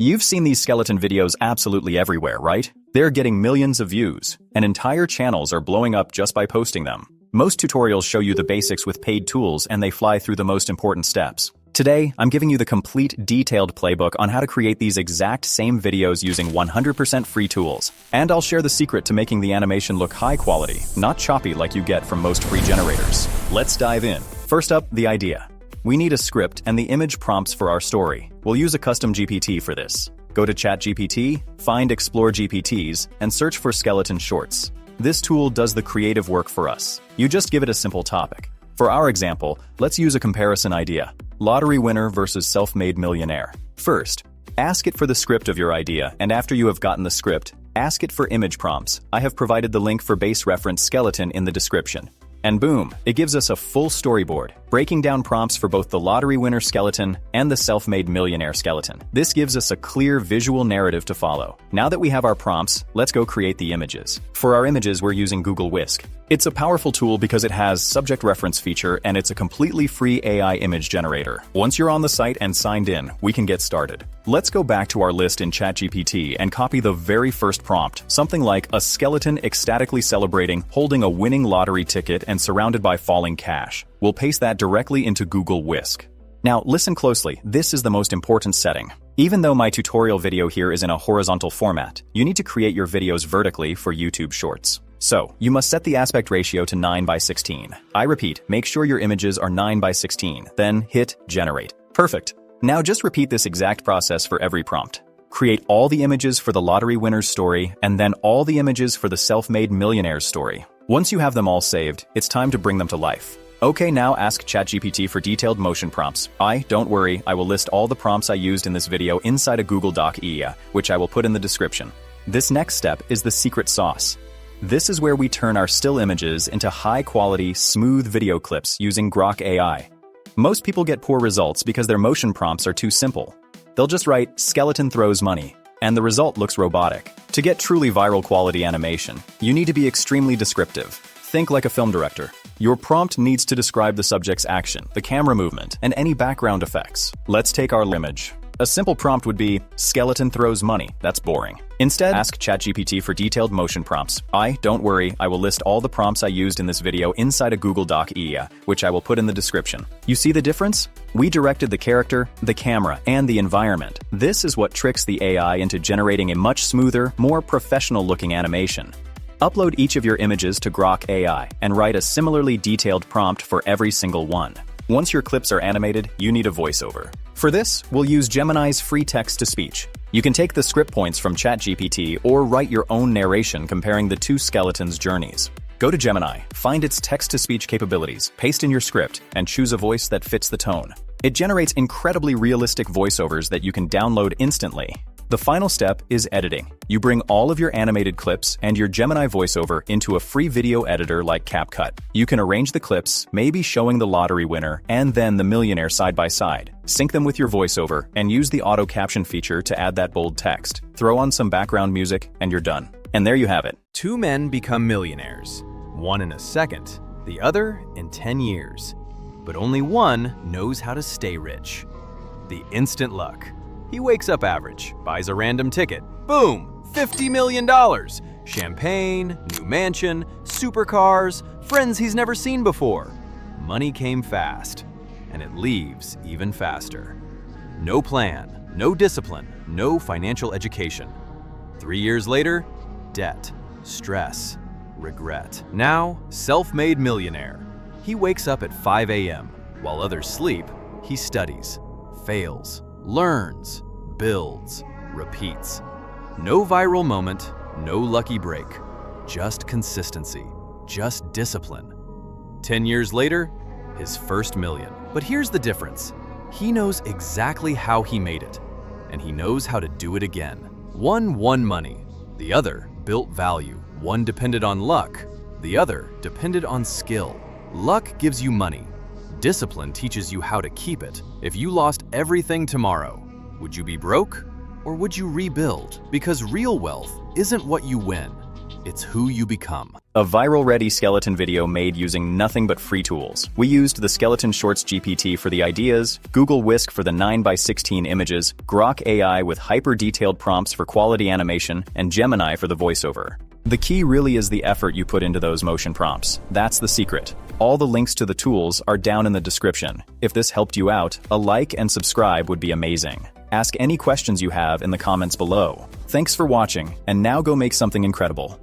You've seen these skeleton videos absolutely everywhere, right? They're getting millions of views, and entire channels are blowing up just by posting them. Most tutorials show you the basics with paid tools and they fly through the most important steps. Today, I'm giving you the complete, detailed playbook on how to create these exact same videos using 100% free tools. And I'll share the secret to making the animation look high quality, not choppy like you get from most free generators. Let's dive in. First up, the idea. We need a script and the image prompts for our story. We'll use a custom GPT for this. Go to ChatGPT, find Explore GPTs, and search for skeleton shorts. This tool does the creative work for us. You just give it a simple topic. For our example, let's use a comparison idea. Lottery winner versus self-made millionaire. First, ask it for the script of your idea, and after you have gotten the script, ask it for image prompts. I have provided the link for base reference skeleton in the description. And boom, it gives us a full storyboard, breaking down prompts for both the lottery winner skeleton and the self-made millionaire skeleton. This gives us a clear visual narrative to follow. Now that we have our prompts, let's go create the images. For our images, we're using Google Whisk. It's a powerful tool because it has subject reference feature and it's a completely free AI image generator. Once you're on the site and signed in, we can get started. Let's go back to our list in ChatGPT and copy the very first prompt, something like a skeleton ecstatically celebrating, holding a winning lottery ticket and surrounded by falling cash. We'll paste that directly into Google Whisk. Now listen closely, this is the most important setting. Even though my tutorial video here is in a horizontal format, you need to create your videos vertically for YouTube Shorts. So, you must set the aspect ratio to 9:16. I repeat, make sure your images are 9:16, then hit Generate. Perfect. Now just repeat this exact process for every prompt. Create all the images for the lottery winner's story, and then all the images for the self-made millionaire's story. Once you have them all saved, it's time to bring them to life. Okay, now ask ChatGPT for detailed motion prompts. Don't worry, I will list all the prompts I used in this video inside a Google Doc AI, which I will put in the description. This next step is the secret sauce. This is where we turn our still images into high-quality, smooth video clips using Grok AI. Most people get poor results because their motion prompts are too simple. They'll just write, "skeleton throws money," and the result looks robotic. To get truly viral quality animation, you need to be extremely descriptive. Think like a film director. Your prompt needs to describe the subject's action, the camera movement, and any background effects. Let's take our image. A simple prompt would be, "skeleton throws money." That's boring. Instead, ask ChatGPT for detailed motion prompts. Don't worry, I will list all the prompts I used in this video inside a Google Doc AI, which I will put in the description. You see the difference? We directed the character, the camera, and the environment. This is what tricks the AI into generating a much smoother, more professional-looking animation. Upload each of your images to Grok AI and write a similarly detailed prompt for every single one. Once your clips are animated, you need a voiceover. For this, we'll use Gemini's free text-to-speech. You can take the script points from ChatGPT or write your own narration comparing the two skeletons' journeys. Go to Gemini, find its text-to-speech capabilities, paste in your script, and choose a voice that fits the tone. It generates incredibly realistic voiceovers that you can download instantly. The final step is editing. You bring all of your animated clips and your Gemini voiceover into a free video editor like CapCut. You can arrange the clips, maybe showing the lottery winner and then the millionaire side by side. Sync them with your voiceover and use the auto caption feature to add that bold text. Throw on some background music and you're done. And there you have it. Two men become millionaires. One in a second, the other in 10 years. But only one knows how to stay rich. The instant luck. He wakes up average, buys a random ticket. Boom! $50 million! Champagne, new mansion, supercars, friends he's never seen before. Money came fast, and it leaves even faster. No plan, no discipline, no financial education. 3 years later, debt, stress, regret. Now, self-made millionaire. He wakes up at 5 a.m. While others sleep, he studies, fails, learns, builds, repeats. No viral moment, no lucky break. Just consistency, just discipline. 10 years later, his first million. But here's the difference. He knows exactly how he made it, and he knows how to do it again. One won money, the other built value. One depended on luck, the other depended on skill. Luck gives you money. Discipline teaches you how to keep it. If you lost everything tomorrow, would you be broke or would you rebuild? Because real wealth isn't what you win, it's who you become. A viral-ready skeleton video made using nothing but free tools. We used the Skeleton Shorts GPT for the ideas, Google Whisk for the 9x16 images, Grok AI with hyper-detailed prompts for quality animation, and Gemini for the voiceover. The key really is the effort you put into those motion prompts. That's the secret. All the links to the tools are down in the description. If this helped you out, a like and subscribe would be amazing. Ask any questions you have in the comments below. Thanks for watching, and now go make something incredible.